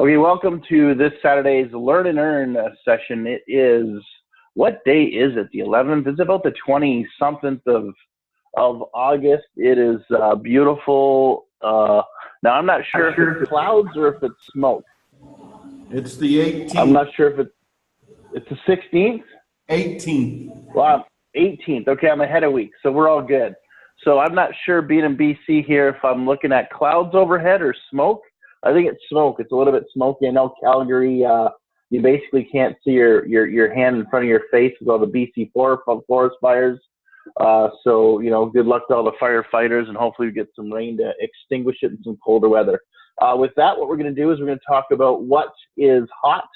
Okay, welcome to this Saturday's Learn and Earn session. It is, what day is it? The 11th? It's about the 20-something of August. It is beautiful. Now, I'm not sure if it's clouds or if it's smoke. It's the 18th. I'm not sure if it's the 16th? 18th. Well, 18th. Okay, I'm ahead a week, so we're all good. So I'm not sure, being in BC here, if I'm looking at clouds overhead or smoke. I think it's smoke. It's a little bit smoky. I know Calgary, you basically can't see your hand in front of your face with all the BC forest fires. So, you know, good luck to all the firefighters, and hopefully we get some rain to extinguish it in some colder weather. With that, what we're going to do is we're going to talk about what is hot,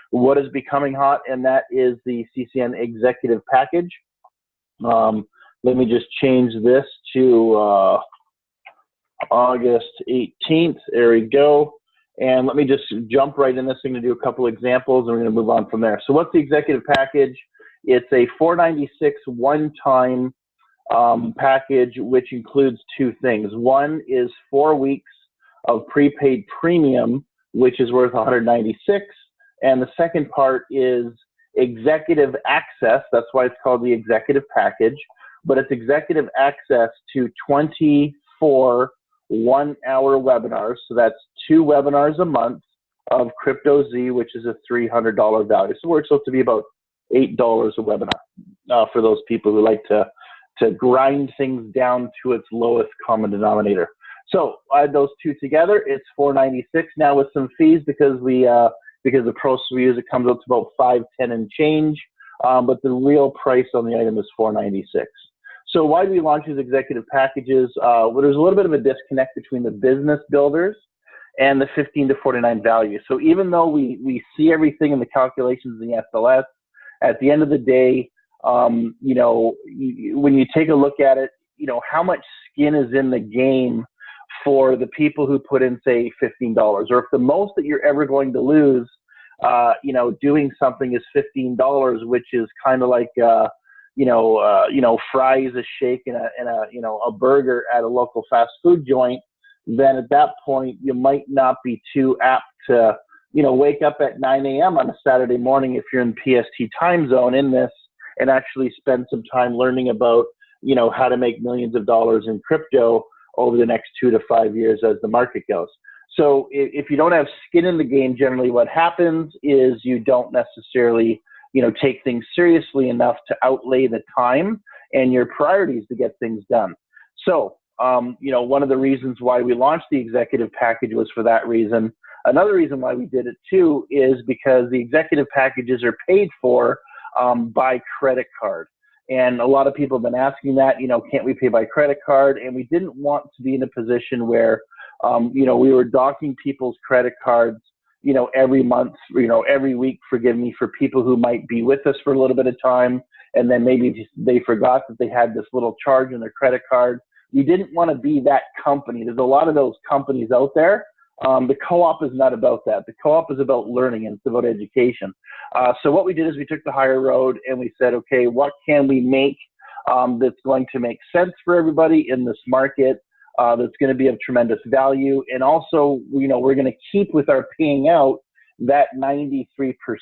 what is becoming hot, and that is the CCN executive package. Let me just change this to August 18th. There we go. And let me just jump right in this thing to do a couple examples, and we're going to move on from there. So what's the executive package? It's a $496 one-time package, which includes two things. One is 4 weeks of prepaid premium, which is worth $196. And the second part is executive access. That's why it's called the executive package. But it's executive access to 24 one-hour webinars. So that's 2 webinars a month of CryptoZ, which is a $300 value. So it works out to be about $8 a webinar for those people who like to grind things down to its lowest common denominator. So add those two together, it's $496. Now with some fees, because the pros we use, it comes out to about $510 and change. But the real price on the item is $496. So why do we launch these executive packages? Well, there's a little bit of a disconnect between the business builders and the 15 to 49 value. So even though we see everything in the calculations in the SLS, at the end of the day, you know, when you take a look at it, you know, how much skin is in the game for the people who put in, say, $15, or if the most that you're ever going to lose, you know, doing something is $15, which is kind of like, you know, fries, a shake, and a burger at a local fast food joint, then at that point you might not be too apt to, you know, wake up at 9 a.m. on a Saturday morning if you're in PST time zone in this, and actually spend some time learning about, you know, how to make millions of dollars in crypto over the next 2 to 5 years as the market goes. So if you don't have skin in the game, generally what happens is you don't necessarily, you know, take things seriously enough to outlay the time and your priorities to get things done. So, you know, one of the reasons why we launched the executive package was for that reason. Another reason why we did it too is because the executive packages are paid for by credit card. And a lot of people have been asking that, you know, can't we pay by credit card? And we didn't want to be in a position where, you know, we were docking people's credit cards, you know, every month, you know, every week, forgive me, for people who might be with us for a little bit of time, and then maybe they forgot that they had this little charge on their credit card. We didn't want to be that company. There's a lot of those companies out there. The co-op is not about that. The co-op is about learning, and it's about education. So what we did is we took the higher road, and we said, okay, what can we make that's going to make sense for everybody in this market, that's going to be of tremendous value. And also, you know, we're going to keep with our paying out that 93%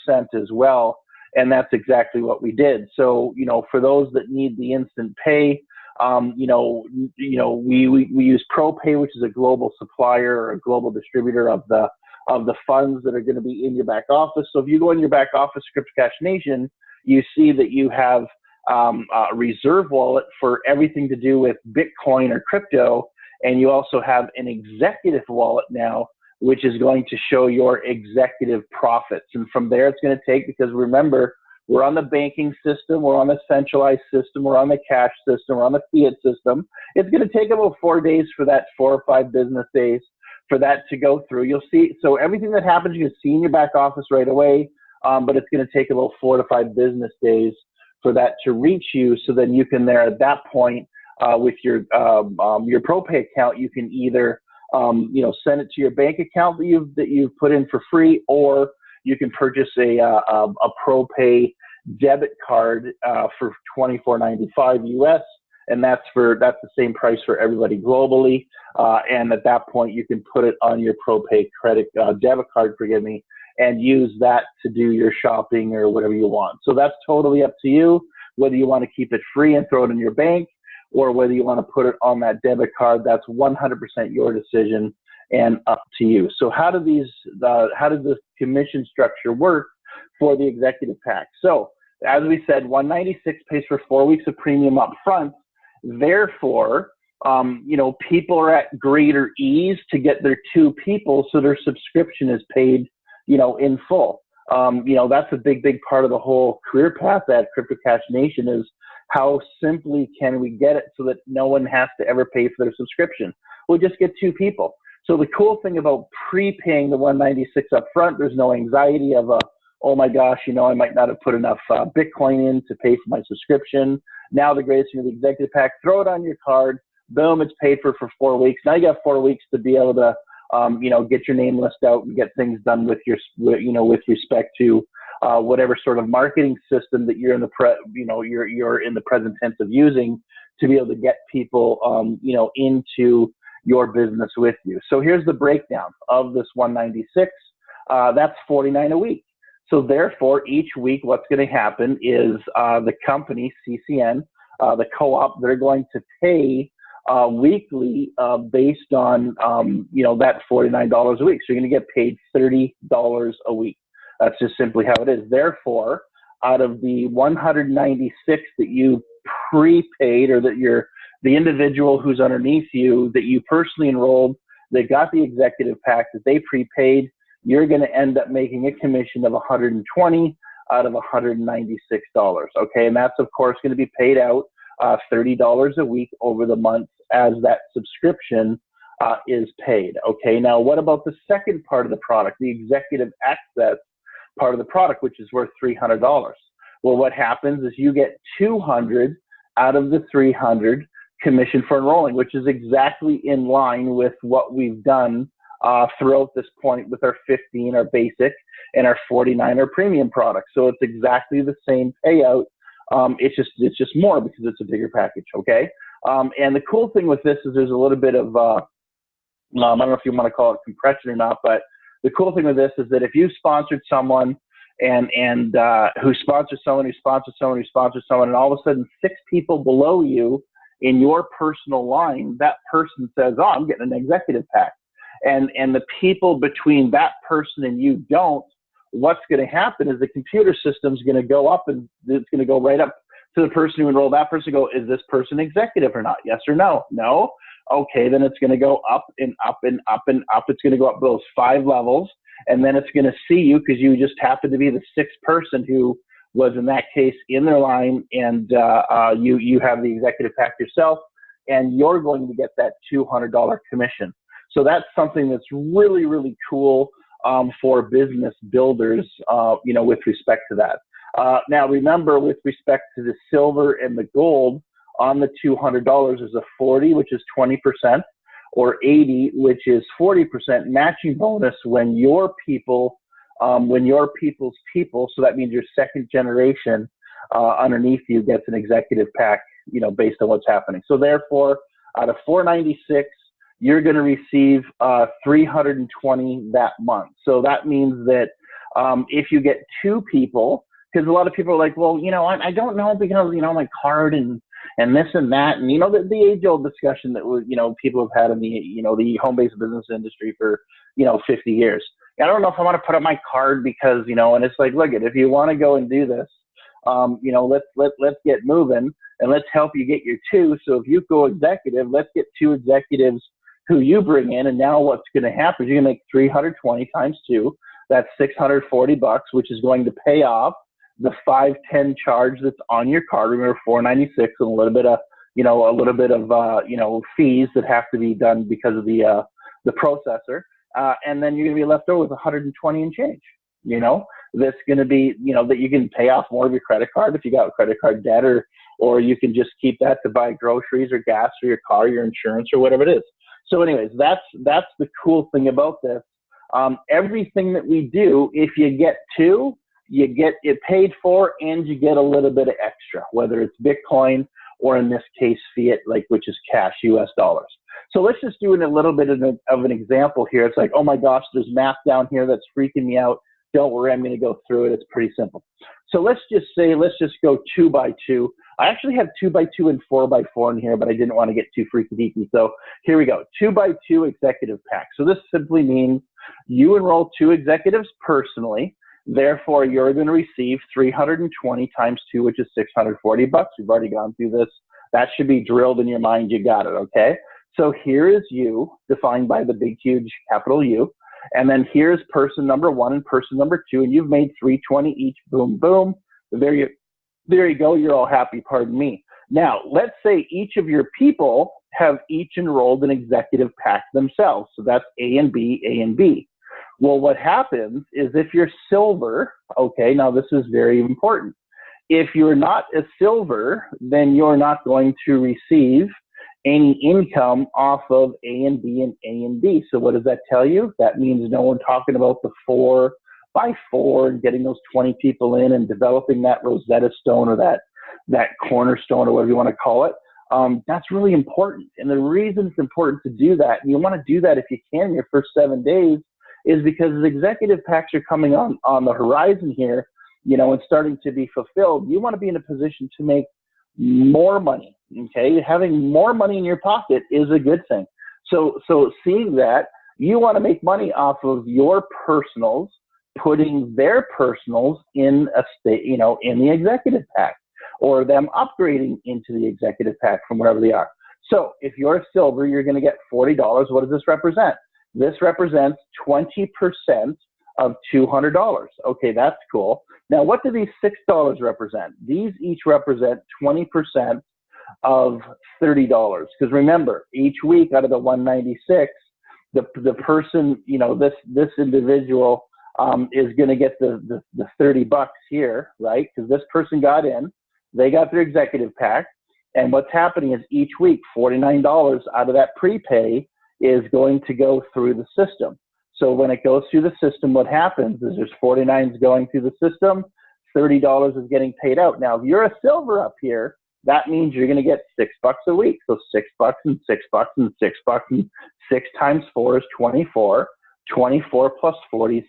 as well. And that's exactly what we did. So, you know, for those that need the instant pay, you know, we use ProPay, which is a global supplier or a global distributor of the funds that are going to be in your back office. So if you go in your back office, CryptoCashNation, you see that you have a reserve wallet for everything to do with Bitcoin or crypto. And you also have an executive wallet now, which is going to show your executive profits. And from there, it's going to take, because remember, we're on the banking system, we're on the centralized system, we're on the cash system, we're on the fiat system. It's going to take about 4 days for that, 4 or 5 business days for that to go through. You'll see, so everything that happens, you can see in your back office right away, but it's going to take about 4 to 5 business days for that to reach you. So then you can there at that point, with your ProPay account, you can either you know, send it to your bank account that you've put in for free, or you can purchase a ProPay debit card for $24.95 US, and that's the same price for everybody globally. And at that point, you can put it on your ProPay debit card, forgive me, and use that to do your shopping or whatever you want. So that's totally up to you, whether you want to keep it free and throw it in your bank, or whether you want to put it on that debit card. That's 100% your decision and up to you. So how does this commission structure work for the executive pack? So as we said, $196 pays for 4 weeks of premium up front. Therefore, people are at greater ease to get their 2 people, so their subscription is paid, in full. That's a big part of the whole career path at CryptoCashNation is how simply can we get it so that no one has to ever pay for their subscription. We'll just get 2 people. So the cool thing about prepaying the $196 up front, there's no anxiety of oh my gosh, I might not have put enough Bitcoin in to pay for my subscription. Now the greatest thing of the executive pack, throw it on your card, boom, it's paid for 4 weeks. Now you got 4 weeks to be able to, get your name list out and get things done with with respect to whatever sort of marketing system that you're in you're in the present tense of using to be able to get people, into your business with you. So here's the breakdown of this $196. That's $49 a week. So therefore, each week, what's going to happen is the company, CCN, the co-op, they're going to pay weekly based on, that $49 a week. So you're going to get paid $30 a week. That's just simply how it is. Therefore, out of the $196 that you prepaid, or that the individual who's underneath you that you personally enrolled, they got the executive pack that they prepaid, you're going to end up making a commission of $120 out of $196. Okay, and that's of course going to be paid out $30 a week over the month as that subscription is paid. Okay, now what about the second part of the product, the executive access part of the product, which is worth $300? Well, what happens is you get $200 out of the $300 commission for enrolling, which is exactly in line with what we've done throughout this point with our 15, our basic, and our 49, our premium product. So it's exactly the same payout. It's just more because it's a bigger package. Okay. And the cool thing with this is there's a little bit of I don't know if you want to call it compression or not, but the cool thing with this is that if you sponsored someone and who sponsors someone, who sponsors someone, who sponsors someone, and all of a sudden 6 people below you in your personal line, that person says, oh, I'm getting an executive pack. And the people between that person and you don't, what's going to happen is the computer system's going to go up, and it's going to go right up to the person who enrolled that person, go, is this person executive or not? Yes or no? No. Okay, then it's going to go up and up and up and up. It's going to go up those 5 levels, and then it's going to see you because you just happen to be the 6th person who was in that case in their line, and you have the executive pack yourself, and you're going to get that $200 commission. So that's something that's really, really cool for business builders, with respect to that. Now, remember, with respect to the silver and the gold, on the $200 is a 40, which is 20%, or 80, which is 40% matching bonus when your people, when your people's people, so that means your second generation underneath you gets an executive pack, based on what's happening. So therefore, out of 496, you're going to receive 320 that month. So that means that if you get 2 people, because a lot of people are like, well, I don't know because, my card and this and that, and, the age-old discussion that, people have had in the home-based business industry for, 50 years. I don't know if I want to put up my card because, and it's like, look, if you want to go and do this, let's get moving and let's help you get your 2. So if you go executive, let's get 2 executives who you bring in, and now what's going to happen is you're going to make 320 times 2. That's $640, which is going to pay off the $510 charge that's on your card. Remember, $496 and a little bit of fees that have to be done because of the processor, and then you're going to be left over with 120 and change. That's going to be that you can pay off more of your credit card if you got credit card debt, or you can just keep that to buy groceries or gas for your car, your insurance, or whatever it is. So anyways, that's the cool thing about this. Everything that we do, if you get 2, you get it paid for, and you get a little bit of extra, whether it's Bitcoin or in this case, fiat, like, which is cash, US dollars. So let's just do a little bit of an example here. It's like, oh my gosh, there's math down here that's freaking me out. Don't worry, I'm going to go through it. It's pretty simple. So let's just go 2 by 2. I actually have 2 by 2 and 4 by 4 in here, but I didn't want to get too freaky deaky. So here we go, 2 by 2 executive pack. So this simply means you enroll 2 executives personally. Therefore, you're going to receive 320 times 2, which is $640. We've already gone through this. That should be drilled in your mind. You got it, okay? So here is you, defined by the big, huge capital U. And then here's person number 1 and person number 2, and you've made 320 each. Boom, boom. There you go. You're all happy. Pardon me. Now, let's say each of your people have each enrolled an executive pack themselves. So that's A and B, A and B. Well, what happens is if you're silver, okay, now this is very important. If you're not a silver, then you're not going to receive any income off of A and B and A and B. So what does that tell you? That means no one talking about the 4 by 4 and getting those 20 people in and developing that Rosetta Stone or that cornerstone or whatever you want to call it. That's really important. And the reason it's important to do that, and you want to do that if you can in your first 7 days, is because as executive packs are coming on the horizon here, you know, and starting to be fulfilled, you want to be in a position to make more money. Okay, having more money in your pocket is a good thing. So seeing that, you want to make money off of your personals, putting their personals in a state, you know, in the executive pack, or them upgrading into the executive pack from wherever they are. So if you're a silver, you're going to get $40. What does this represent? This represents 20% of $200. Okay, that's cool. Now, what do these $6 represent? These each represent 20% of $30. Because remember, each week out of the 196, the person, you know, this individual is going to get the $30 here, right? Because this person got in, they got their executive pack, and what's happening is each week, $49 out of that prepay is going to go through the system. So when it goes through the system, what happens is there's 49s going through the system, $30 is getting paid out. Now, if you're a silver up here, that means you're going to get $6 a week. So $6 and $6 and $6 and 6 times 4 is 24. 24 plus 40 is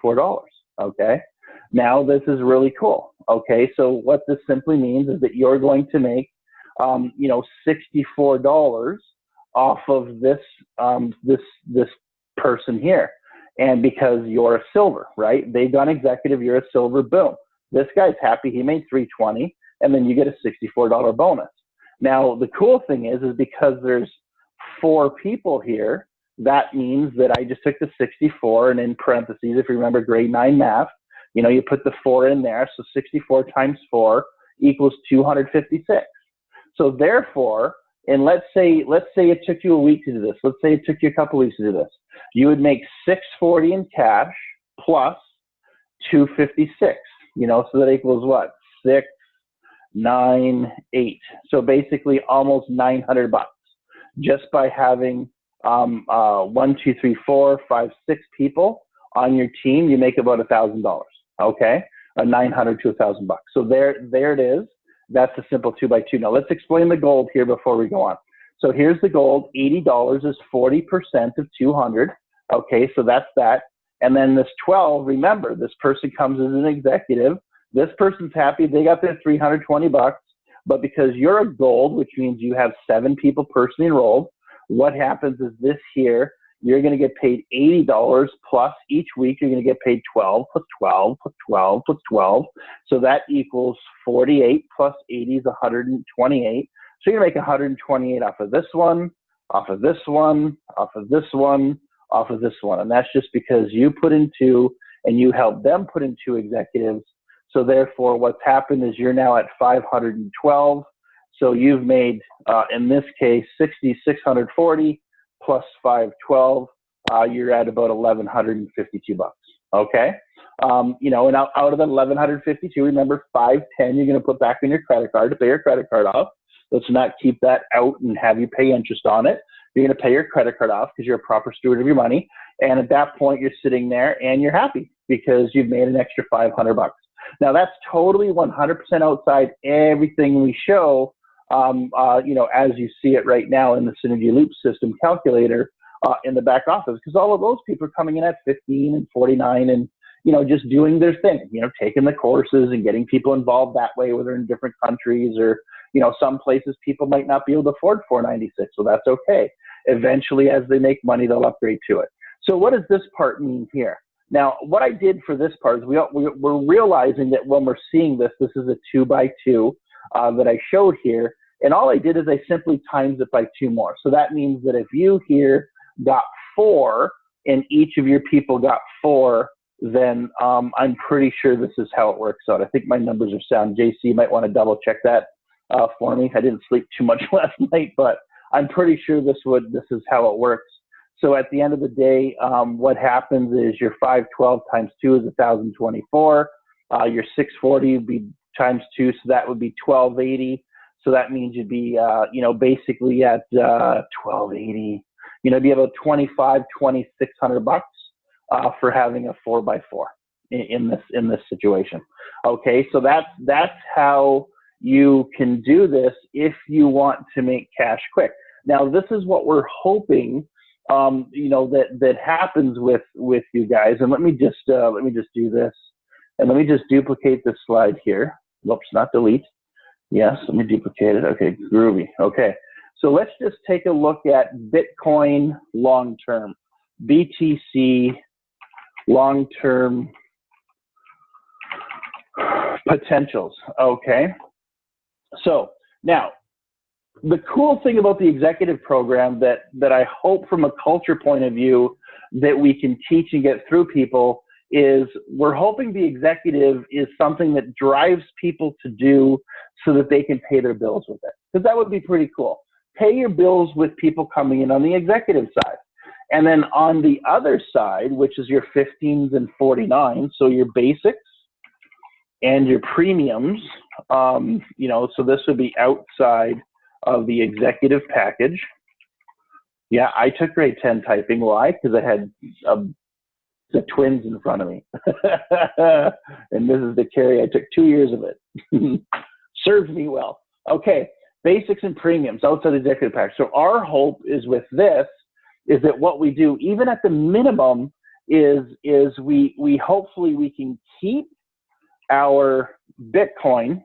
$64. Okay. Now this is really cool. Okay. So what this simply means is that you're going to make, you know, $64 off of this, this person here. And because you're a silver, right? They've done executive, you're a silver, boom. This guy's happy. He made 320, and then you get a $64 bonus. Now, the cool thing is because there's 4 people here, that means that I just took the 64 and in parentheses, if you remember grade 9 math, you know, you put the 4 in there. So 64 times 4 equals 256. So therefore, and let's say it took you a week to do this. Let's say it took you a couple weeks to do this. You would make $640 in cash plus 256, you know, so that equals what? 698. So basically almost $900 just by having 1, 2, 3, 4, 5, 6 people on your team. You make about $1,000. Okay, $900 to $1,000. So there it is. That's a simple 2 by 2. Now let's explain the gold here before we go on. So here's the gold. $80 is 40% of 200. Okay, so that's that. And then this 12, remember, this person comes as an executive. This person's happy. They got their $320. But because you're a gold, which means you have 7 people personally enrolled, what happens is this here, you're going to get paid $80 plus each week. You're going to get paid 12 plus 12 plus 12 plus 12. So that equals 48 plus 80 is 128. So you're going to make 128 off of this one, off of this one, off of this one, off of this one. And that's just because you put in 2 and you help them put in 2 executives. So therefore what's happened is you're now at 512. So you've made, in this case, 6,640 plus 512. You're at about $1,152. Okay. You know, and out of the 1,152, remember 510 you're going to put back on your credit card to pay your credit card off. Let's not keep that out and have you pay interest on it. You're going to pay your credit card off because you're a proper steward of your money. And at that point, you're sitting there and you're happy because you've made an extra $500. Now that's totally 100% outside everything we show as you see it right now in the Synergy Loop system calculator in the back office, because all of those people are coming in at 15 and 49 and, just doing their thing, taking the courses and getting people involved that way, whether in different countries or, some places people might not be able to afford 496. So that's okay. Eventually, as they make money, they'll upgrade to it. So what does this part mean here? Now, what I did for this part is we're realizing that when we're seeing this is a 2x2 that I showed here. And all I did is I simply times it by 2 more. So that means that if you here got 4 and each of your people got 4, then I'm pretty sure this is how it works out. I think my numbers are sound. JC might want to double check that for me. I didn't sleep too much last night, but I'm pretty sure this is how it works. So at the end of the day, what happens is your 512 times 2 is 1,024. Your 640 would be times 2, so that would be 1,280. So that means you'd be, basically at 1,280. Be about 2,600 bucks for having a 4x4 in this situation. Okay, so that's how you can do this if you want to make cash quick. Now, this is what we're hoping, that happens with you guys. And let me just do this, and let me just duplicate this slide here. Whoops, not delete. Yes, let me duplicate it. Okay, groovy. Okay, so let's just take a look at Bitcoin long-term, BTC long-term potentials. Okay, so now the cool thing about the executive program that I hope from a culture point of view that we can teach and get through people is we're hoping the executive is something that drives people to do so that they can pay their bills with it. Because that would be pretty cool. Pay your bills with people coming in on the executive side. And then on the other side, which is your 15s and 49s, so your basics and your premiums, so this would be outside of the executive package. Yeah, I took grade 10 typing. Why? Because I had the twins in front of me. And Mrs. DeCarey, I took 2 years of it. Served me well. Okay, basics and premiums outside the executive package. So our hope is with this is that what we do, even at the minimum, is we hopefully we can keep our Bitcoin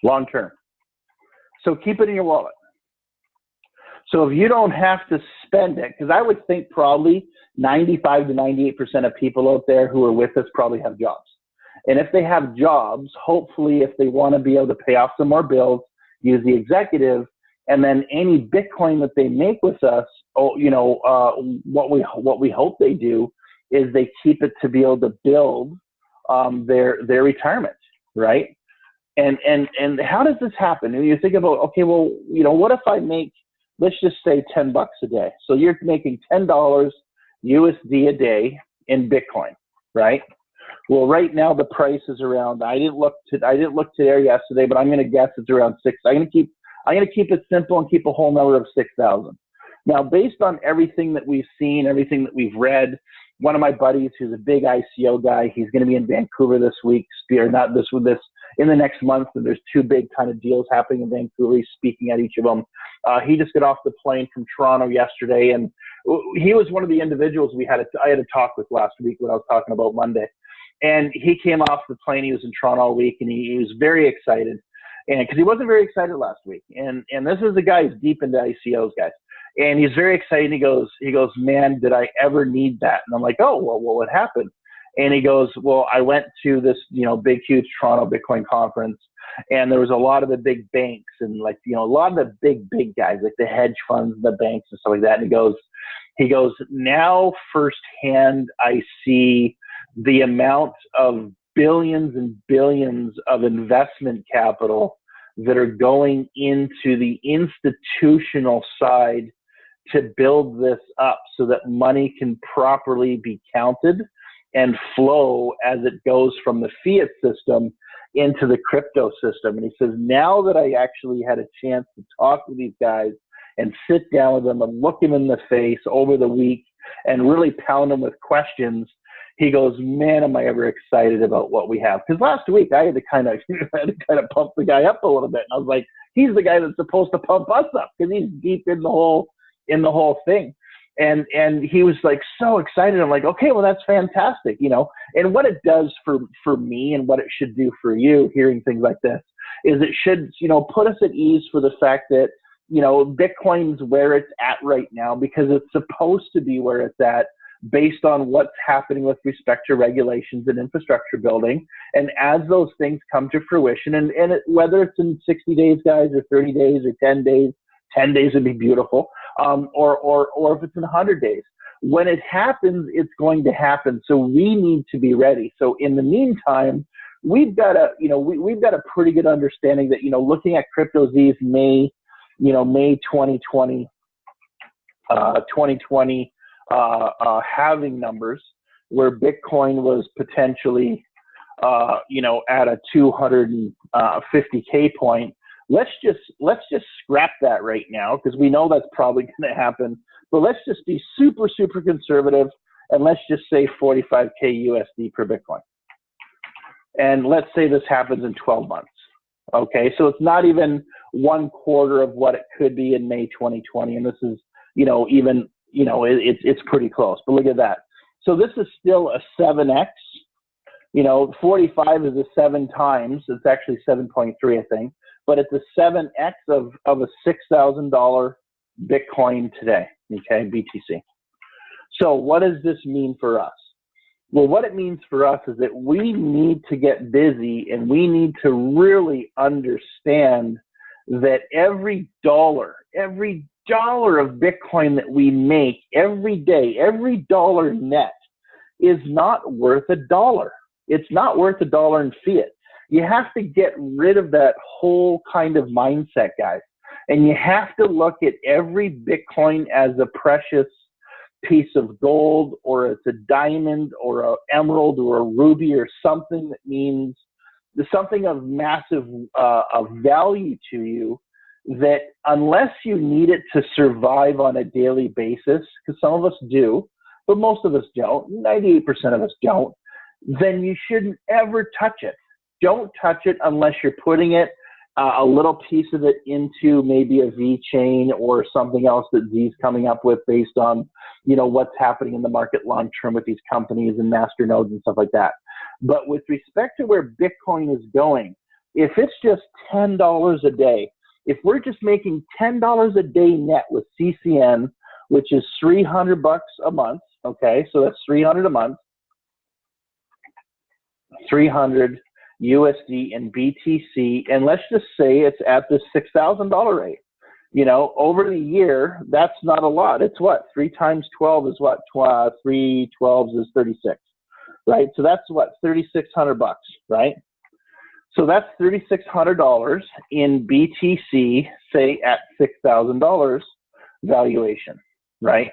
long term. So keep it in your wallet. So if you don't have to spend it, because I would think probably 95 to 98% of people out there who are with us probably have jobs. And if they have jobs, hopefully if they want to be able to pay off some more bills, use the executive, and then any Bitcoin that they make with us, what we hope they do is they keep it to be able to build their retirement, right? And how does this happen? And you think about, okay, well, what if I make, let's just say $10 a day. So you're making $10 USD a day in Bitcoin, right? Well, right now the price is around, I didn't look today or yesterday, but I'm going to guess it's around 6. I'm going to keep it simple and keep a whole number of 6,000. Now, based on everything that we've seen, everything that we've read, one of my buddies who's a big ICO guy, he's going to be in Vancouver this week, or not this in the next month, and there's 2 big kind of deals happening in Vancouver. He's speaking at each of them. He just got off the plane from Toronto yesterday, and he was one of the individuals I had a talk with last week when I was talking about Monday. And he came off the plane. He was in Toronto all week, and he was very excited, and because he wasn't very excited last week. And this is the guy who's deep into ICOs, guys. And he's very excited. He goes, man, did I ever need that? And I'm like, oh, well, what happened? And he goes, well, I went to this, big, huge Toronto Bitcoin conference, and there was a lot of the big banks and a lot of the big guys, like the hedge funds, the banks and stuff like that. And he goes, now firsthand, I see the amount of billions and billions of investment capital that are going into the institutional side to build this up so that money can properly be counted and flow as it goes from the fiat system into the crypto system. And he says, now that I actually had a chance to talk with these guys and sit down with them and look them in the face over the week and really pound them with questions, He goes, man, am I ever excited about what we have? Because last week I had to kind of pump the guy up a little bit. And I was like, he's the guy that's supposed to pump us up because he's deep in the whole thing. And he was like so excited. I'm like, okay, well, that's fantastic, you know. And what it does for me and what it should do for you, hearing things like this, is it should, you know, put us at ease for the fact that, you know, Bitcoin's where it's at right now because it's supposed to be where it's at based on what's happening with respect to regulations and infrastructure building. And as those things come to fruition, and whether it's in 60 days, guys, or 30 days, or 10 days would be beautiful, or if it's in 100 days. When it happens, it's going to happen. So we need to be ready. So in the meantime, we've got a pretty good understanding that, you know, looking at CryptoZ's May 2020, halving numbers, where Bitcoin was potentially, at a 250K point. Let's just scrap that right now because we know that's probably going to happen. But let's just be super, super conservative and let's just say 45K USD per Bitcoin. And let's say this happens in 12 months. Okay, so it's not even 1/4 of what it could be in May 2020, and this is, it's pretty close. But look at that. So this is still a 7x. 45 is a 7 times. It's actually 7.3, I think. But it's a 7x of a $6,000 Bitcoin today, okay, BTC. So what does this mean for us? Well, what it means for us is that we need to get busy and we need to really understand that every dollar of Bitcoin that we make every day, every dollar net is not worth $1. It's not worth $1 in fiat. You have to get rid of that whole kind of mindset, guys. And you have to look at every Bitcoin as a precious piece of gold, or it's a diamond or an emerald or a ruby or something that means something of massive of value to you, that unless you need it to survive on a daily basis, because some of us do, but most of us don't, 98% of us don't, then you shouldn't ever touch it. Don't touch it unless you're putting it, a little piece of it, into maybe a V chain or something else that Z's coming up with based on, what's happening in the market long term with these companies and master nodes and stuff like that. But with respect to where Bitcoin is going, if it's just $10 a day, if we're just making $10 a day net with CCN, which is $300 a month, okay, so that's $300 a month, 300 USD and BTC, and let's just say it's at the $6,000 rate. Over the year, that's not a lot. It's what? 3 times 12 is what? 3 12s is 36, right? So that's what? $3,600, right? So that's $3,600 in BTC, say at $6,000 valuation, right?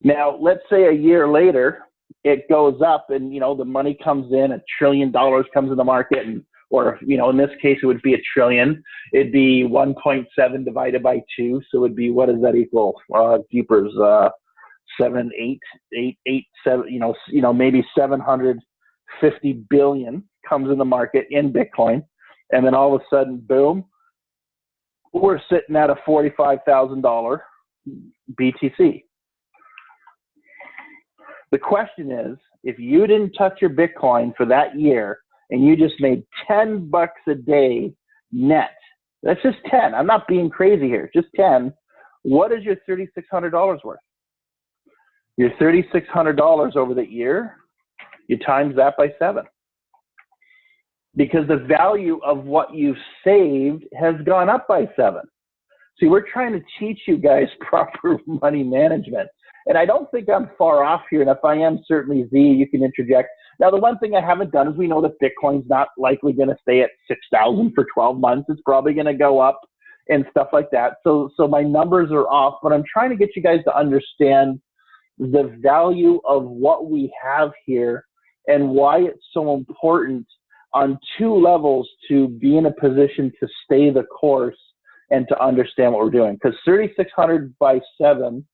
Now, let's say a year later, it goes up and, the money comes in, $1 trillion comes in the market, and, or, in this case, it would be $1 trillion. It'd be 1.7 divided by 2. So it would be, what does that equal? Jeepers, 7, 8, 8, 8, 7, maybe 750 billion comes in the market in Bitcoin. And then all of a sudden, boom, we're sitting at a $45,000 BTC. The question is, if you didn't touch your Bitcoin for that year and you just made $10 a day net, that's just 10. I'm not being crazy here, just 10. What is your $3,600 worth? Your $3,600 over the year, you times that by 7. Because the value of what you've saved has gone up by 7. See, we're trying to teach you guys proper money management. And I don't think I'm far off here. And if I am, certainly Z, you can interject. Now, the one thing I haven't done is we know that Bitcoin's not likely going to stay at 6,000 for 12 months. It's probably going to go up and stuff like that. So my numbers are off, but I'm trying to get you guys to understand the value of what we have here and why it's so important on 2 levels to be in a position to stay the course and to understand what we're doing. Because 3,600 by 7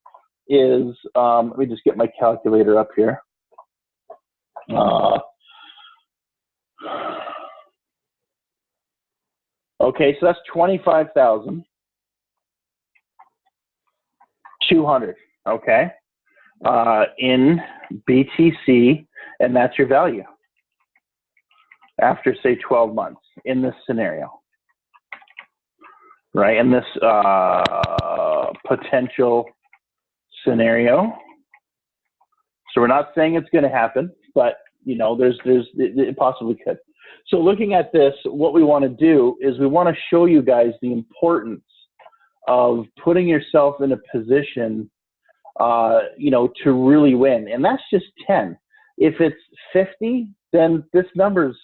is, let me just get my calculator up here. Okay, so that's 25,200. Okay, in BTC, and that's your value after, say, 12 months in this scenario, right? In this potential scenario. So we're not saying it's going to happen, but you know, it possibly could. So looking at this, what we want to do is we want to show you guys the importance of putting yourself in a position, you know, to really win. And that's just 10. If it's 50, then this number's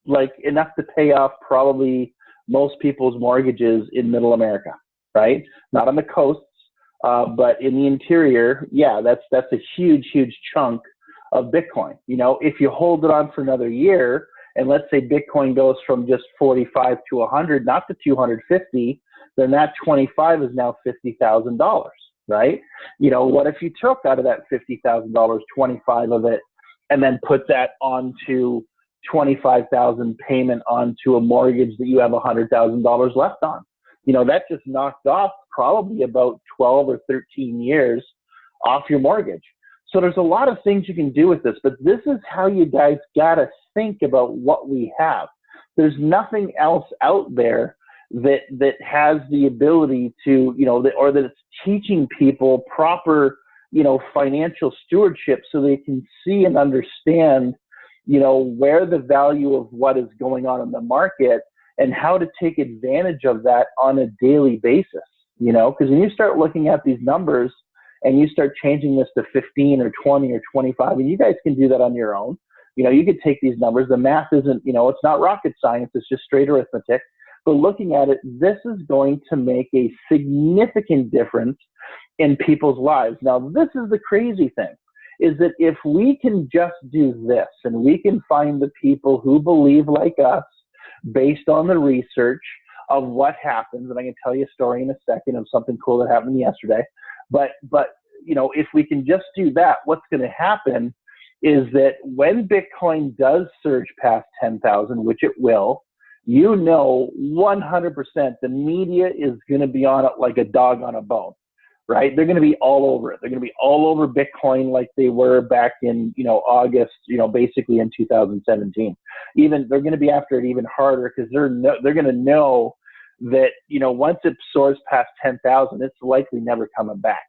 like enough to pay off probably most people's mortgages in Middle America, right? Not on the coasts, but in the interior. Yeah, that's a huge chunk of Bitcoin. You know, if you hold it on for another year, and let's say Bitcoin goes from just 45 to 100, not to 250, then that 25 is now $50,000, right? You know, what if you took out of that $50,000, 25 of it, and then put that onto 25,000 payment onto a mortgage that you have $100,000 left on? You know, that just knocked off probably about 12 or 13 years off your mortgage. So there's a lot of things you can do with this, but this is how you guys got to think about what we have. There's nothing else out there that has the ability to, you know, or that it's teaching people proper, you know, financial stewardship so they can see and understand, you know, where the value of what is going on in the market and how to take advantage of that on a daily basis, you know, because when you start looking at these numbers and you start changing this to 15 or 20 or 25, and you guys can do that on your own. You know, you could take these numbers. The math isn't, you know, it's not rocket science. It's just straight arithmetic. But looking at it, this is going to make a significant difference in people's lives. Now, this is the crazy thing, is that if we can just do this and we can find the people who believe like us based on the research of what happens, and I can tell you a story in a second of something cool that happened yesterday. But you know, if we can just do that, what's going to happen is that when Bitcoin does surge past 10,000, which it will, you know, 100% the media is going to be on it like a dog on a bone, right? They're going to be all over it. They're going to be all over Bitcoin like they were back in, you know, August, you know, basically in 2017. Even they're going to be after it even harder because they're going to know that, you know, once it soars past 10,000, it's likely never coming back.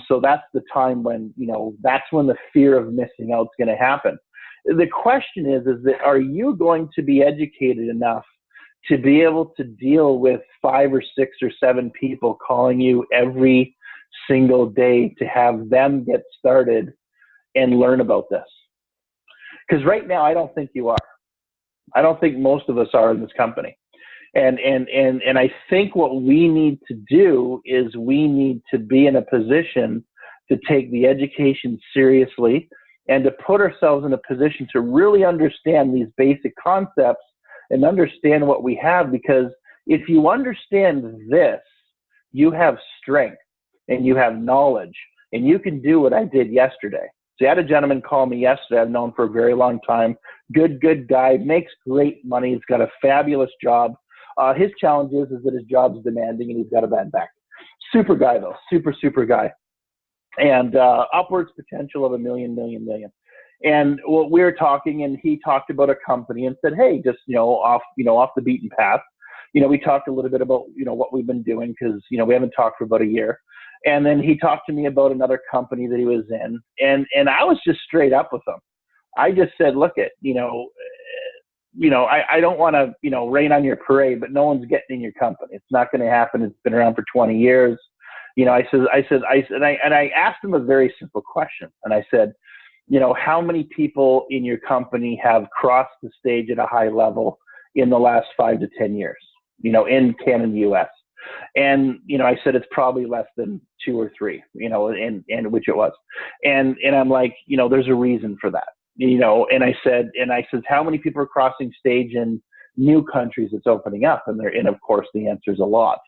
So that's the time when, you know, that's when the fear of missing out is going to happen. The question is that are you going to be educated enough to be able to deal with 5 or 6 or 7 people calling you every single day to have them get started and learn about this? Because right now, I don't think you are. I don't think most of us are in this company. And I think what we need to do is we need to be in a position to take the education seriously and to put ourselves in a position to really understand these basic concepts and understand what we have. Because if you understand this, you have strength and you have knowledge and you can do what I did yesterday. So I had a gentleman call me yesterday I've known for a very long time. Good guy, makes great money. He's got a fabulous job. His challenge is that his job is demanding and he's got a bad back. Super guy though, super guy. And upwards potential of $1 million. And what we were talking, and he talked about a company and said, hey, just, off the beaten path. We talked a little bit about, what we've been doing because, we haven't talked for about a year. And then he talked to me about another company that he was in. And I was just straight up with him. I just said, look I don't want to, rain on your parade, but no one's getting in your company. It's not going to happen. It's been around for 20 years. I asked him a very simple question. And I said, how many people in your company have crossed the stage at a high level in the last 5 to 10 years, in Canada and the US? And, I said, it's probably less than 2 or 3, and which it was. And I'm like, there's a reason for that, and I said, how many people are crossing stage in new countries it's opening up? And of course, the answer is a lot.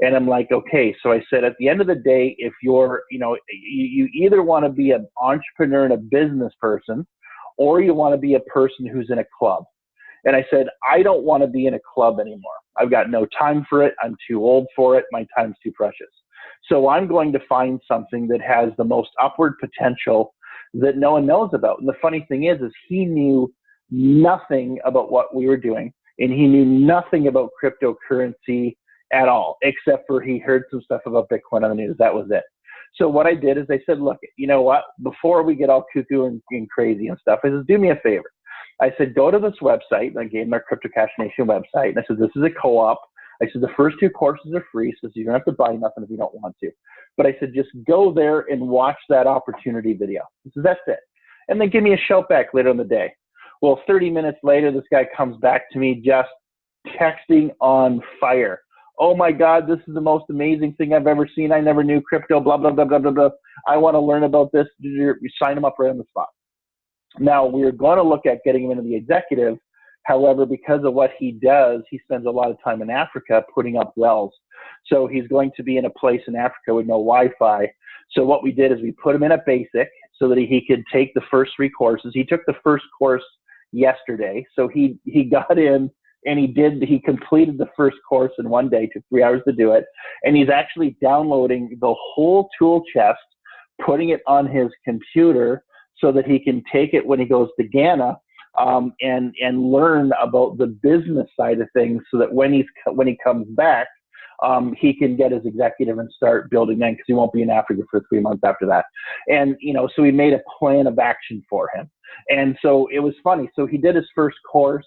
And I'm like, okay. So I said, at the end of the day, if you're, you either want to be an entrepreneur and a business person, or you want to be a person who's in a club. And I said, I don't want to be in a club anymore. I've got no time for it. I'm too old for it. My time's too precious. So I'm going to find something that has the most upward potential that no one knows about. And the funny thing is he knew nothing about what we were doing, and he knew nothing about cryptocurrency at all, except for he heard some stuff about Bitcoin on the news. That was it. So what I did is I said, look, you know what? Before we get all cuckoo and crazy and stuff, I said, do me a favor. I said, go to this website. And I gave him our CryptoCashNation website. And I said, this is a co-op. I said, the first 2 courses are free, so you don't have to buy nothing if you don't want to. But I said, just go there and watch that opportunity video. He said, that's it. And then give me a shout back later in the day. Well, 30 minutes later, this guy comes back to me just texting on fire. Oh my God, this is the most amazing thing I've ever seen. I never knew crypto, blah, blah, blah, blah, blah, blah. I want to learn about this. You sign him up right on the spot. Now, we're going to look at getting him into the executive. However, because of what he does, he spends a lot of time in Africa putting up wells. So he's going to be in a place in Africa with no Wi-Fi. So what we did is we put him in a basic so that he could take the first 3 courses. He took the first course yesterday. So he got in and he completed the first course in 1 day, took 3 hours to do it. And he's actually downloading the whole tool chest, putting it on his computer so that he can take it when he goes to Ghana and learn about the business side of things, so that when he comes back, he can get his executive and start building then, because he won't be in Africa for 3 months after that. And, so we made a plan of action for him. And so it was funny. So he did his first course,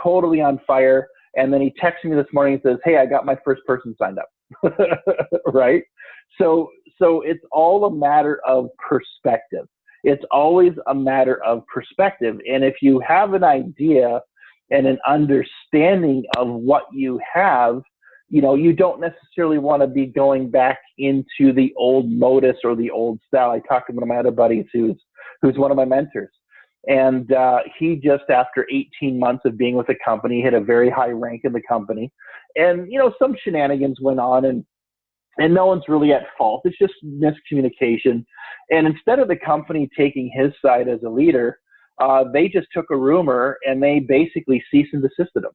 totally on fire. And then he texted me this morning and says, hey, I got my first person signed up. Right? So it's all a matter of perspective. It's always a matter of perspective. And if you have an idea and an understanding of what you have, you don't necessarily want to be going back into the old modus or the old style. I talked to one of my other buddies who's one of my mentors. And he just, after 18 months of being with the company, hit a very high rank in the company. And, some shenanigans went on, and no one's really at fault. It's just miscommunication. And instead of the company taking his side as a leader, they just took a rumor and they basically cease and desisted him.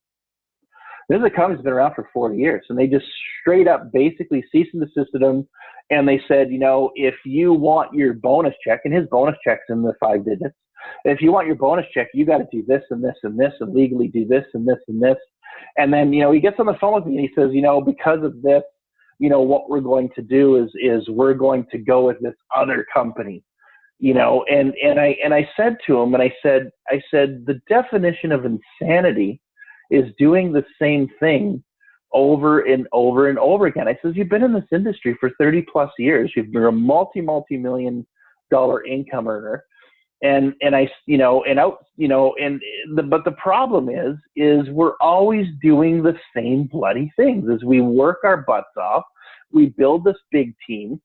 This is a company that's been around for 40 years, and they just straight up basically cease and desisted him. And they said, if you want your bonus check, and his bonus check's in the 5 digits, if you want your bonus check, you got to do this and this and this, and legally do this and this and this. And then, he gets on the phone with me and he says, because of this, what we're going to do is we're going to go with this other company, and I said to him, and I said, the definition of insanity is doing the same thing over and over and over again. I says, you've been in this industry for 30 plus years. You've been a multi-million dollar income earner. But the problem is we're always doing the same bloody things. As we work our butts off, we build this big team,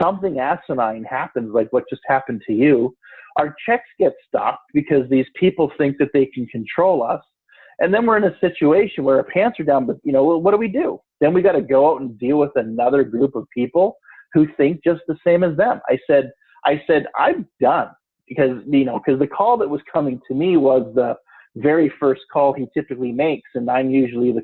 something asinine happens, like what just happened to you. Our checks get stopped because these people think that they can control us. And then we're in a situation where our pants are down, but what do? Then we got to go out and deal with another group of people who think just the same as them. I said, I'm done. Because the call that was coming to me was the very first call he typically makes, and I'm usually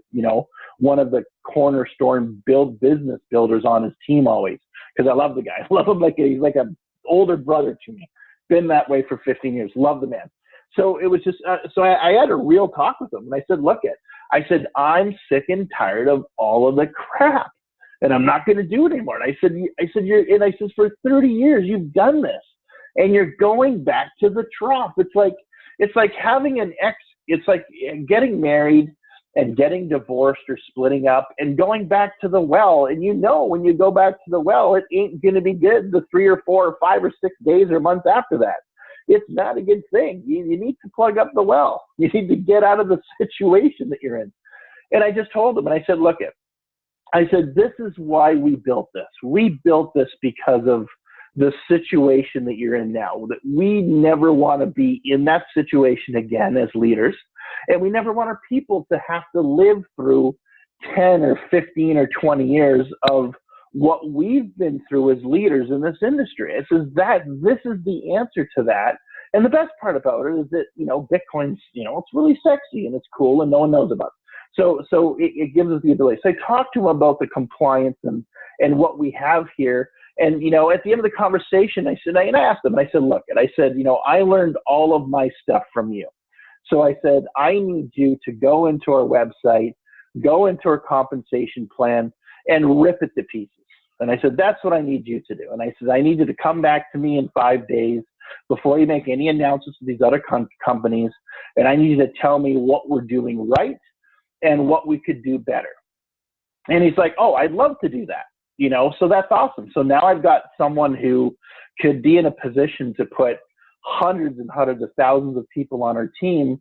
one of the cornerstone business builders on his team always, because I love the guy. I love him he's like an older brother to me. Been that way for 15 years. Love the man. So it was just so I had a real talk with him, and I said, I'm sick and tired of all of the crap, and I'm not going to do it anymore. And I said for 30 years you've done this. And you're going back to the trough. It's like having an ex. It's like getting married and getting divorced or splitting up and going back to the well. And when you go back to the well, it ain't going to be good the 3 or 4 or 5 or 6 days or months after that. It's not a good thing. You need to plug up the well. You need to get out of the situation that you're in. And I just told him, and I said, this is why we built this. We built this because of the situation that you're in now, that we never want to be in that situation again as leaders. And we never want our people to have to live through 10 or 15 or 20 years of what we've been through as leaders in this industry. It says that this is the answer to that. And the best part about it is that, Bitcoin's, it's really sexy and it's cool and no one knows about it. So it gives us the ability. So I talked to him about the compliance and what we have here. And, at the end of the conversation, I said, and I asked him, I said, look, and I said, I learned all of my stuff from you. So I said, I need you to go into our website, go into our compensation plan and rip it to pieces. And I said, that's what I need you to do. And I said, I need you to come back to me in 5 days before you make any announcements to these other companies. And I need you to tell me what we're doing right and what we could do better. And he's like, oh, I'd love to do that. So that's awesome. So now I've got someone who could be in a position to put hundreds and hundreds of thousands of people on our team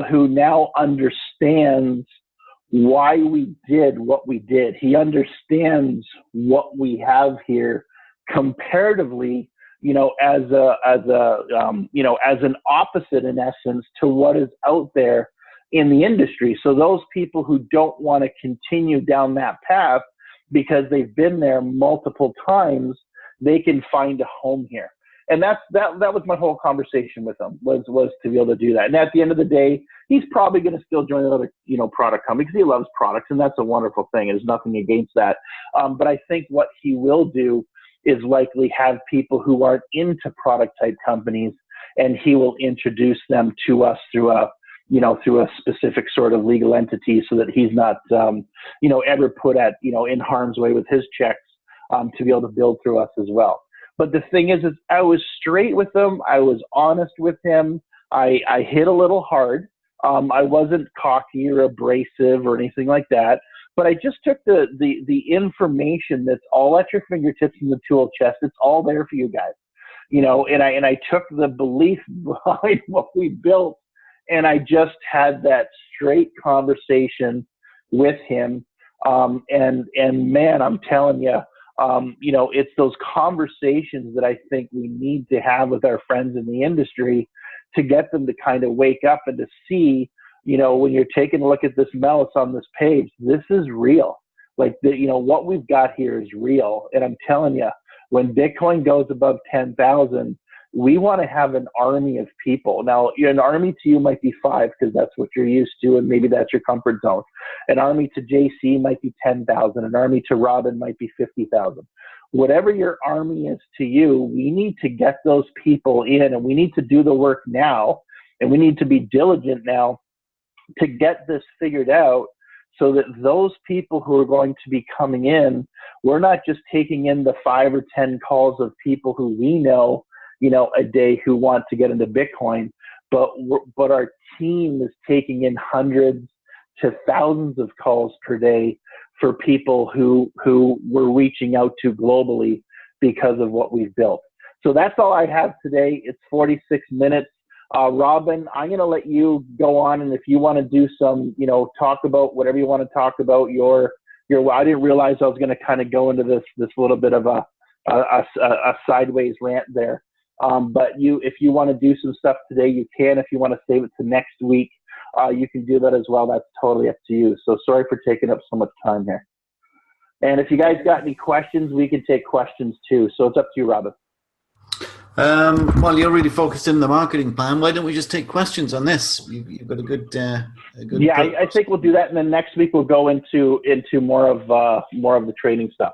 who now understands why we did what we did. He understands what we have here comparatively, as an opposite in essence to what is out there in the industry. So those people who don't want to continue down that path because they've been there multiple times, they can find a home here. And that was my whole conversation with him was to be able to do that. And at the end of the day, he's probably going to still join another, product company because he loves products, and that's a wonderful thing. There's nothing against that. But I think what he will do is likely have people who aren't into product type companies, and he will introduce them to us through a specific sort of legal entity so that he's not, ever put at, in harm's way with his checks to be able to build through us as well. But the thing is I was straight with him. I was honest with him. I hit a little hard. I wasn't cocky or abrasive or anything like that. But I just took the information that's all at your fingertips in the tool chest. It's all there for you guys, and I took the belief behind what we built, and I just had that straight conversation with him. And man, I'm telling you, it's those conversations that I think we need to have with our friends in the industry to get them to kind of wake up and to see, when you're taking a look at this mouse on this page, this is real. Like what we've got here is real. And I'm telling you, when Bitcoin goes above 10,000, we want to have an army of people. Now, an army to you might be 5 because that's what you're used to, and maybe that's your comfort zone. An army to JC might be 10,000. An army to Robin might be 50,000. Whatever your army is to you, we need to get those people in, and we need to do the work now, and we need to be diligent now to get this figured out so that those people who are going to be coming in, we're not just taking in the 5 or 10 calls of people who we know, a day who want to get into Bitcoin, but our team is taking in hundreds to thousands of calls per day for people who we're reaching out to globally because of what we've built. So that's all I have today. It's 46 minutes. Robin, I'm going to let you go on, and if you want to do some, talk about whatever you want to talk about, I didn't realize I was going to kind of go into this little bit of a sideways rant there. But if you want to do some stuff today, you can. If you want to save it to next week, you can do that as well. That's totally up to you. So sorry for taking up so much time here. And if you guys got any questions, we can take questions too. So it's up to you, Robin. Well, you're really focused in the marketing plan. Why don't we just take questions on this? You've got a good. Yeah, I think we'll do that, and then next week we'll go into more of the trading stuff.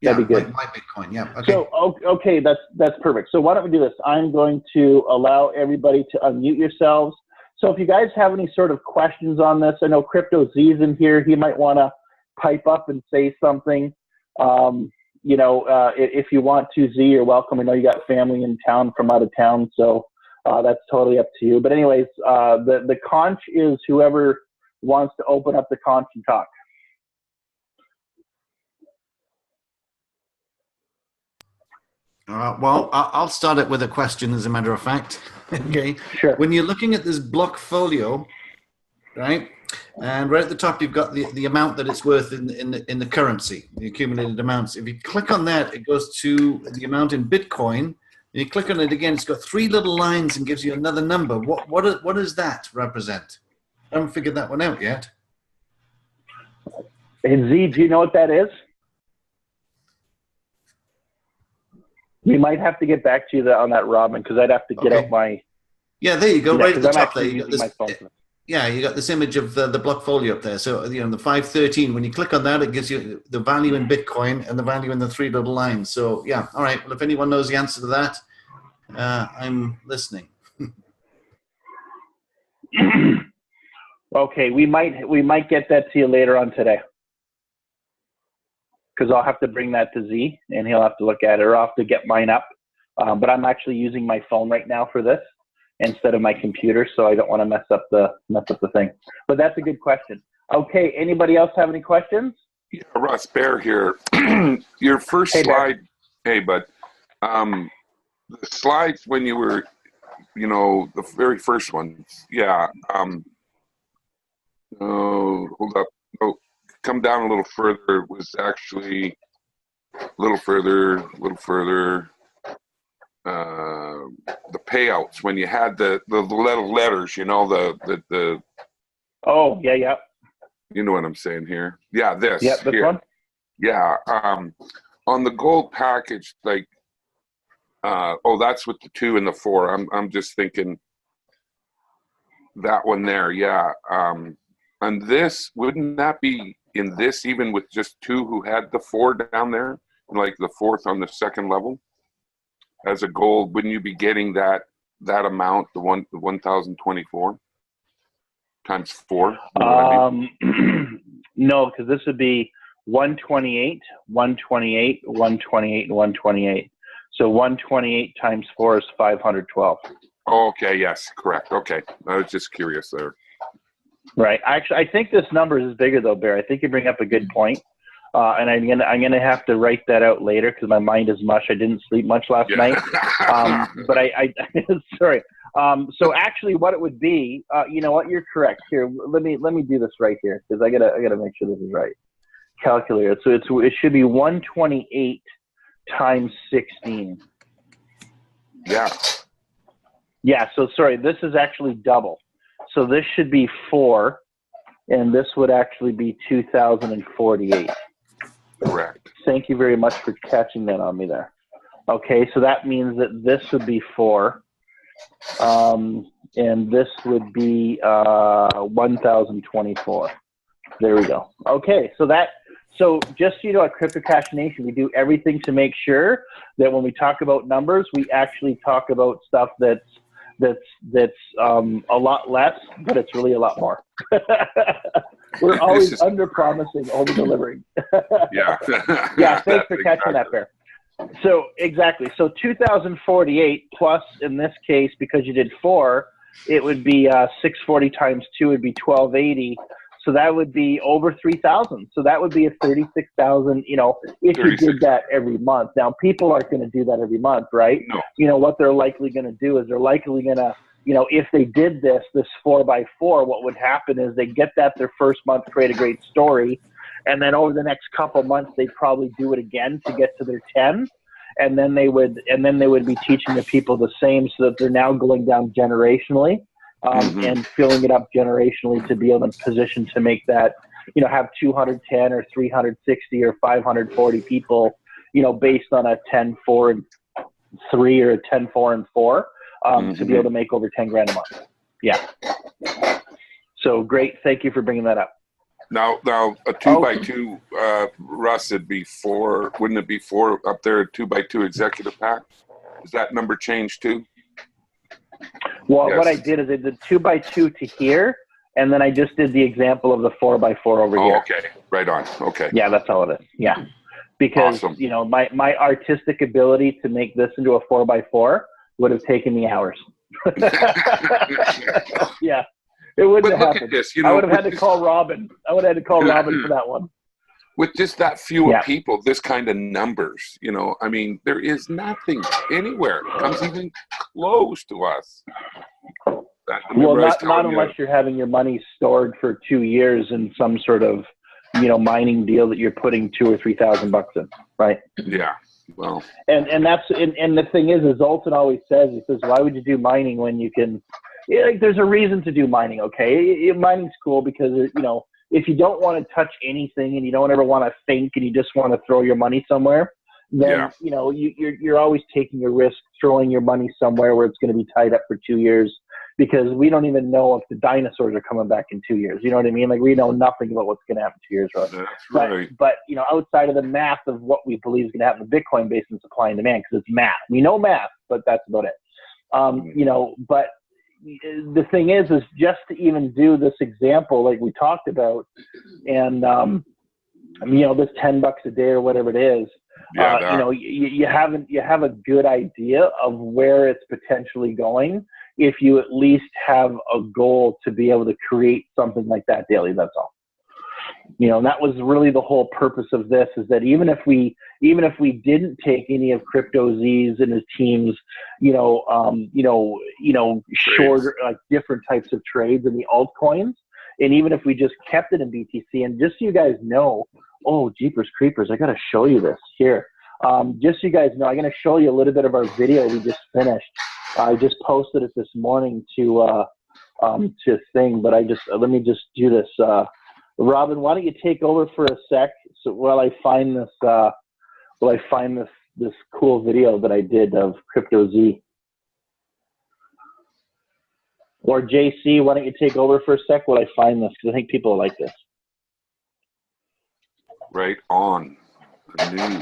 That'd be good. My Bitcoin. Yeah. Okay. So okay, that's perfect. So why don't we do this? I'm going to allow everybody to unmute yourselves. So if you guys have any sort of questions on this, I know Crypto Z's in here. He might want to pipe up and say something. If you want to, Z, you're welcome. I know you got family in town from out of town, so that's totally up to you. But anyways, the conch is whoever wants to open up the conch and talk. Well, I'll start it with a question, as a matter of fact. Okay. Sure. When you're looking at this block folio, right, and right at the top you've got the amount that it's worth in the currency, the accumulated amounts. If you click on that, it goes to the amount in Bitcoin. And you click on it again, it's got 3 little lines and gives you another number. What does that represent? I haven't figured that one out yet. Hey, Z, do you know what that is? We might have to get back to you on that, Robin, because I'd have to get out my... Yeah, there you go. Right at the top there. You got this, yeah, you got this image of the block folio up there. So, the 513, when you click on that, it gives you the value in Bitcoin and the value in the three little lines. So, yeah, all right. Well, if anyone knows the answer to that, I'm listening. Okay, we might get that to you later on today. Because I'll have to bring that to Z, and he'll have to look at it, or I'll have to get mine up. But I'm actually using my phone right now for this instead of my computer, so I don't want to mess up the thing. But that's a good question. Okay, anybody else have any questions? Yeah, Russ, Bear here. Your first slide, hey, bud. The slides when you were, the very first one, yeah. Hold up. Oh, come down a little further. It was actually a little further. The payouts when you had the little letters, the. Oh yeah. You know what I'm saying here? Yeah, this. Yeah, this here. One. Yeah, on the gold package, like, that's with the 2 and the 4. I'm just thinking that one there. Yeah, and this, wouldn't that be in this even with just 2 who had the 4 down there, like the 4th on the second level as a gold? Wouldn't you be getting that amount, the 1,024 times 4? You know what I mean? No, because this would be 128, 128, 128, and 128. So 128 times 4 is 512. Oh, okay. Yes, correct. Okay, I was just curious there. Right. Actually, I think this number is bigger though, Bear. I think you bring up a good point. And I'm gonna have to write that out later because my mind is mush. I didn't sleep much last night. But I sorry. So actually, what it would be, you know what? You're correct. Here, let me do this right here because I gotta make sure this is right. Calculator. So it should be 128 times 16. Yeah. Yeah. So sorry, this is actually double. So this should be 4, and this would actually be 2,048. Correct. Thank you very much for catching that on me there. Okay, so that means that this would be 4, and this would be 1,024. There we go. Okay, so just so you know, at CryptoCashNation, we do everything to make sure that when we talk about numbers, we actually talk about stuff that's a lot less, but it's really a lot more. We're always under-promising, over-delivering. Yeah. Yeah, thanks for catching that, Bear. So, exactly. So 2,048 plus, in this case, because you did 4, it would be 640 times 2 would be 1,280. So that would be over 3,000. So that would be a 36,000, if you did that every month. Now, people aren't going to do that every month, right? No. What they're likely going to do is they're likely going to, if they did this 4x4, what would happen is they get that their first month, create a great story. And then over the next couple months, they'd probably do it again to get to their 10. And then they would be teaching the people the same so that they're now going down generationally. And filling it up generationally to be able to position to make that, have 210 or 360 or 540 people, based on a 10, 4, and 3 or a 10, 4, and 4, to be able to make over 10 grand a month. Yeah. So great. Thank you for bringing that up. Now a 2x2, Russ, it'd be 4. Wouldn't it be 4 up there? A 2x2 executive pack? Is that number changed too? Well, what I did is I did 2x2 to here, and then I just did the example of the 4x4 over here. Okay, right on. Okay. Yeah, that's all it is. Yeah, because awesome. My artistic ability to make this into a 4x4 would have taken me hours. Yeah, it wouldn't have happened. I would have had to call Robin. I would have had to call Robin for that one. With just that few people, this kind of numbers, I mean, there is nothing anywhere comes even close to us. Well, not unless you're having your money stored for 2 years in some sort of, mining deal that you're putting $2,000 or $3,000 in, right? Yeah. Well. And the thing is Zoltan always says, he says, why would you do mining when you can? There's a reason to do mining. Okay, mining's cool because if you don't want to touch anything and you don't ever want to think and you just want to throw your money somewhere, then you know you're always taking a risk throwing your money somewhere where it's going to be tied up for 2 years, because we don't even know if the dinosaurs are coming back in 2 years. You know what I mean? Like, we know nothing about what's going to happen in 2 years, Russ. That's right. But you know, outside of the math of what we believe is going to happen in Bitcoin based on supply and demand, because it's math. We know math, but that's about it. You know, but the thing is just to even do this example like we talked about, and you know, this $10 a day or whatever it is, you know, you have a good idea of where it's potentially going if you at least have a goal to be able to create something like that daily. That's all. You know, and that was really the whole purpose of this, is that even if we didn't take any of CryptoZ's and his team's, shorter, like different types of trades in the altcoins, and even if we just kept it in BTC, and just so you guys know, oh, jeepers creepers, I got to show you this here. Just so you guys know, I'm going to show you a little bit of our video we just finished. I just posted it this morning to Thing, but let me just do this. Robin, why don't you take over for a sec, so while I find this cool video that I did of CryptoZ. Or JC, why don't you take over for a sec while I find this, because I think people like this. Right on. New.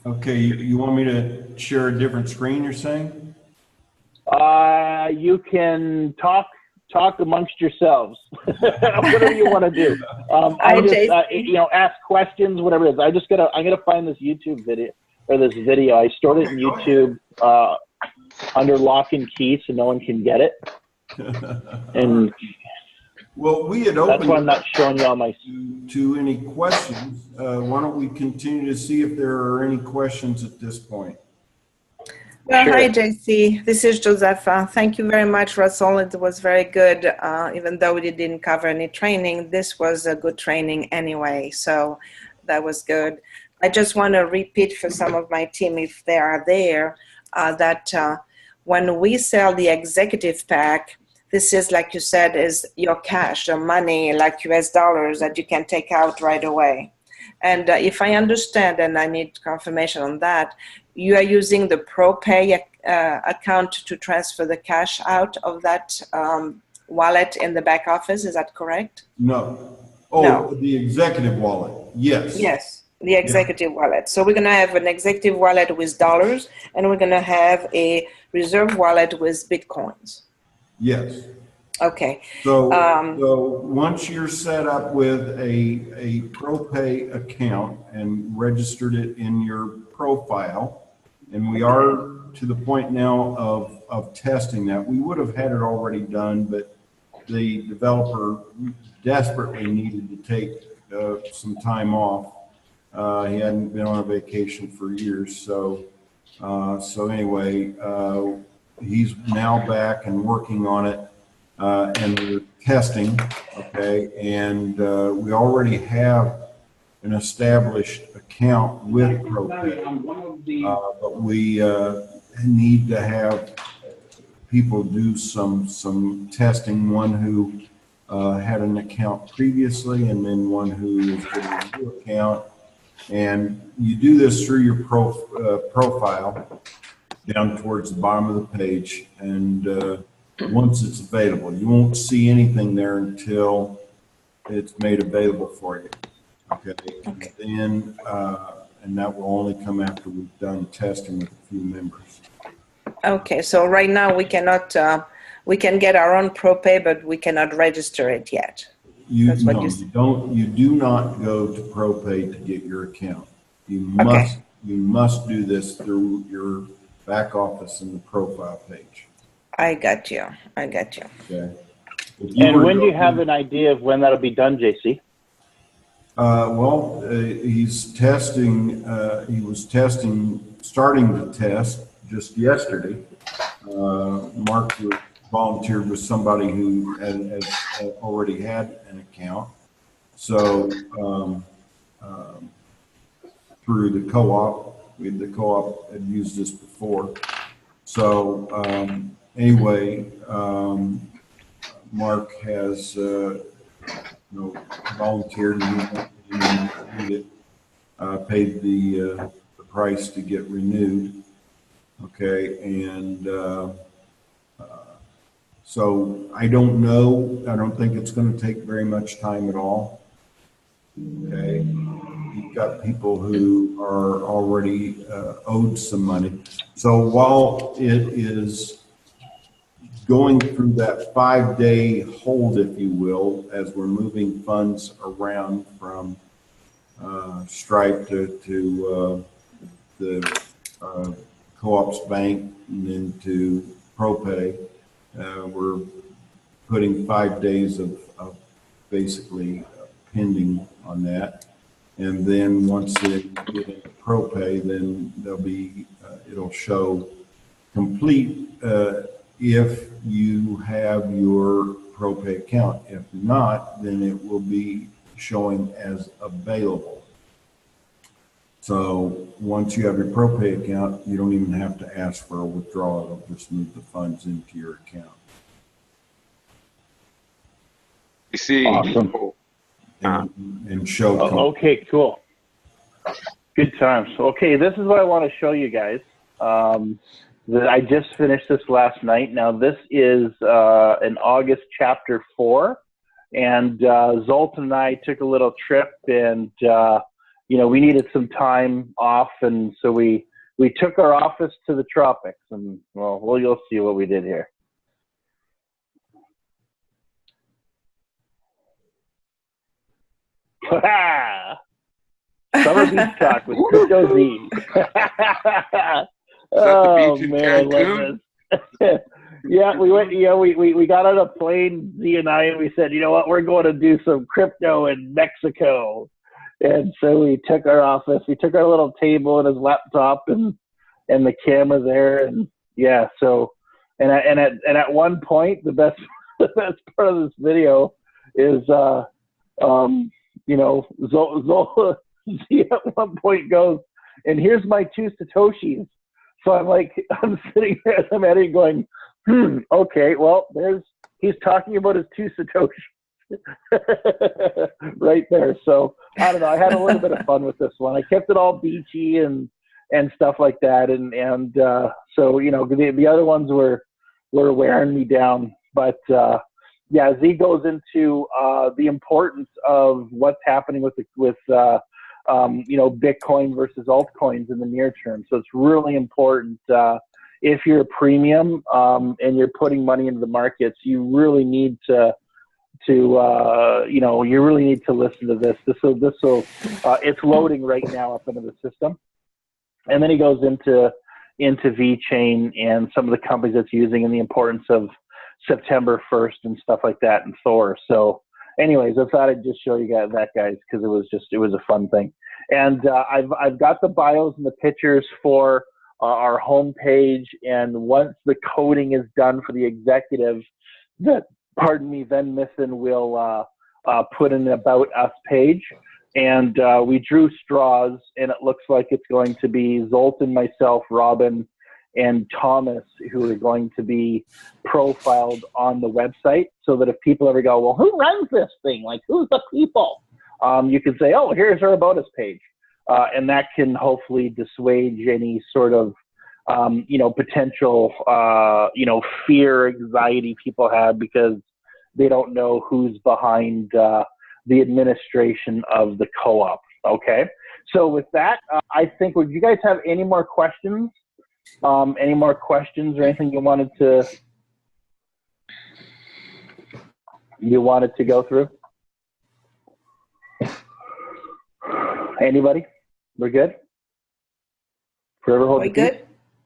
Okay, you want me to share a different screen, you're saying? You can talk amongst yourselves. Whatever you want to do. I just, ask questions, whatever it is. I'm gonna find this YouTube video, or this video. I stored it in YouTube under lock and key, so no one can get it. And well, we had opened. That's why I'm not showing you all my. To any questions. Why don't we continue to see if there are any questions at this point? Well, Sure. Hi, JC. This is Josepha. Thank you very much, Russell. It was very good. Even though we didn't cover any training, this was a good training anyway. So that was good. I just want to repeat for some of my team, if they are there, that when we sell the executive pack, this is, like you said, is your cash, your money, like US dollars that you can take out right away. And if I understand, and I need confirmation on that, you are using the ProPay account to transfer the cash out of that wallet in the back office. Is that correct? No. Oh, no. The executive wallet. Yes. Yes, the executive wallet. So we're going to have an executive wallet with dollars, and we're going to have a reserve wallet with Bitcoins. Yes. Okay. So, so once you're set up with a ProPay account and registered it in your profile, and we are to the point now of testing that. We would have had it already done, but the developer desperately needed to take some time off. He hadn't been on a vacation for years, so anyway, he's now back and working on it. And we're testing, okay, and we already have an established account with ProPay, but we need to have people do some testing, one who had an account previously and then one who is getting a new account. And you do this through your profile down towards the bottom of the page, and once it's available, you won't see anything there until it's made available for you. Okay. And then, and that will only come after we've done testing with a few members. Okay. So right now we cannot, we can get our own ProPay, but we cannot register it yet. You do not go to ProPay to get your account. You must do this through your back office in the profile page. I got you. Okay. And when do you have an idea of when that'll be done, JC? Well, he's testing. He was starting to test just yesterday. Mark volunteered with somebody who had already had an account. So through the co-op, the co-op had used this before. So anyway, Mark has volunteered and it, paid the price to get renewed. Okay, and so I don't know. I don't think it's going to take very much time at all. Okay, you've got people who are already owed some money. So while it is going through that 5-day hold, if you will, as we're moving funds around from Stripe to the Co-op's bank and then to ProPay, we're putting 5 days of basically pending on that. And then once they get into ProPay, then there'll be, it'll show complete if you have your ProPay account. If not, then it will be showing as available. So once you have your ProPay account, you don't even have to ask for a withdrawal. It'll just move the funds into your account. You see, Awesome. And show. Okay, cool. Good times. Okay, this is what I want to show you guys. I just finished this last night. Now this is an August chapter 4, and Zoltan and I took a little trip, and you know, we needed some time off, and so we took our office to the tropics, and well, you'll see what we did here. Summer beach talk with Crypto Z. Oh man, I love this. Yeah, we went. Yeah, we got on a plane, Z and I, and we said, you know what, we're going to do some crypto in Mexico. And so we took our office, we took our little table and his laptop and the camera there, and yeah. So and at one point, the best part of this video is you know, Zola Z at one point goes, and here's my 2 Satoshis. So I'm sitting there as I'm editing going, okay, well, he's talking about his 2 Satoshis right there. So I don't know, I had a little bit of fun with this one. I kept it all beachy and stuff like that. And so, you know, the other ones were wearing me down, but yeah, Z goes into the importance of what's happening with you know, Bitcoin versus altcoins in the near term. So it's really important if you're a premium and you're putting money into the markets, you really need to you know, you really need to listen to this. This will it's loading right now up into the system, and then he goes into VeChain and some of the companies it's using and the importance of September 1st and stuff like that, and Thor. So anyways, I thought I'd just show you guys that, guys, because it was a fun thing. And I've got the bios and the pictures for our homepage, and once the coding is done for the executive, that Van Missen will put in an About Us page. And we drew straws, and it looks like it's going to be Zoltan, myself, Robin, and Thomas, who are going to be profiled on the website, so that if people ever go, well, who runs this thing? Like, who's the people? You can say, oh, here's our About Us page. And that can hopefully dissuade any sort of, you know, potential, you know, fear, anxiety people have because they don't know who's behind the administration of the co-op. Okay. So with that, I think, would you guys have any more questions? Any more questions or anything you wanted to go through? Anybody? We're good? Forever hold the peace?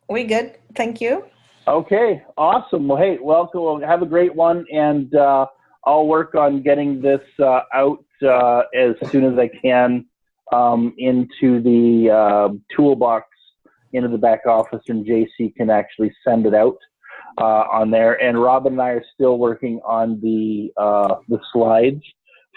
We good. Thank you. Okay, awesome. Well, hey, welcome. Well, have a great one, and I'll work on getting this out as soon as I can into the toolbox, into the back office, and JC can actually send it out on there. And Robin and I are still working on the slides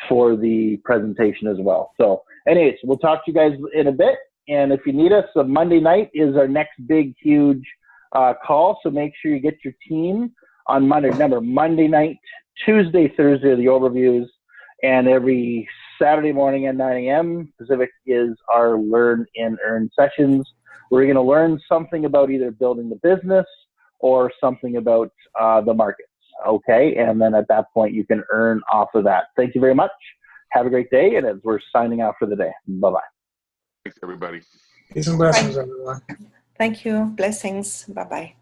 for the presentation as well. So anyways, we'll talk to you guys in a bit. And if you need us, Monday night is our next big, huge call. So make sure you get your team on Monday. Remember, Monday night, Tuesday, Thursday are the overviews. And every Saturday morning at 9 a.m. Pacific is our Learn and Earn sessions. We're going to learn something about either building the business or something about the markets. Okay, and then at that point you can earn off of that. Thank you very much. Have a great day, and as we're signing out for the day. Bye-bye. Thanks, everybody. Peace and blessings, everyone. Thank you. Blessings. Bye-bye.